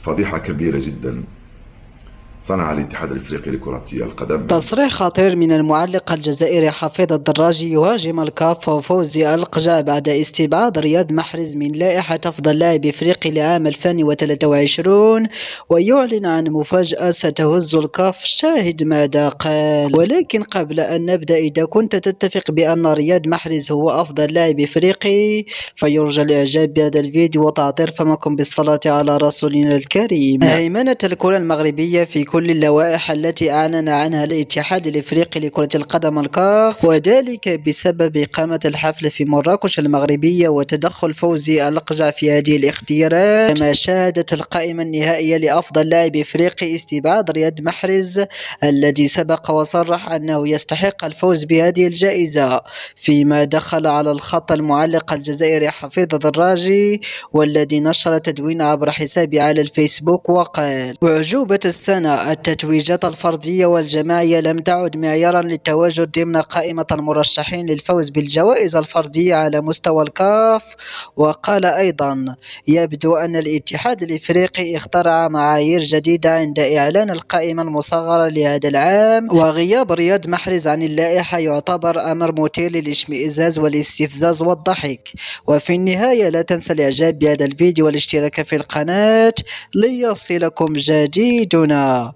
فضيحة كبيرة جدا صنع الاتحاد الافريقي لكرة القدم. تصريح خطير من المعلق الجزائري حفيظ الدراجي يهاجم الكاف وفوزي القجع بعد استبعاد رياض محرز من لائحة أفضل لاعب إفريقي لعام 2023، ويعلن عن مفاجأة ستهز الكاف. شاهد ماذا قال. ولكن قبل أن نبدأ، إذا كنت تتفق بأن رياض محرز هو أفضل لاعب إفريقي فيرجى الإعجاب بهذا الفيديو وتعطير فمكم بالصلاة على رسولنا الكريم. هيمنة الكرة المغربية في كل اللوائح التي أعلن عنها الاتحاد الإفريقي لكرة القدم الكاف، وذلك بسبب إقامة الحفل في مراكش المغربية وتدخل فوزي القجع في هذه الاختيارات. كما شهدت القائمة النهائية لأفضل لاعب إفريقي استبعاد رياض محرز الذي سبق وصرح أنه يستحق الفوز بهذه الجائزة، فيما دخل على الخط المعلق الجزائري حفيظ الدراجي والذي نشر تدوين عبر حسابه على الفيسبوك وقال: أعجوبة السنة، التتويجات الفردية والجماعية لم تعد معيارا للتواجد ضمن قائمة المرشحين للفوز بالجوائز الفردية على مستوى الكاف. وقال أيضا: يبدو أن الاتحاد الإفريقي اخترع معايير جديدة عند إعلان القائمة المصغرة لهذا العام، وغياب رياض محرز عن اللائحة يعتبر أمر مثير للاشمئزاز والاستفزاز والضحك. وفي النهاية لا تنسى الإعجاب بهذا الفيديو والاشتراك في القناة ليصلكم جديدنا.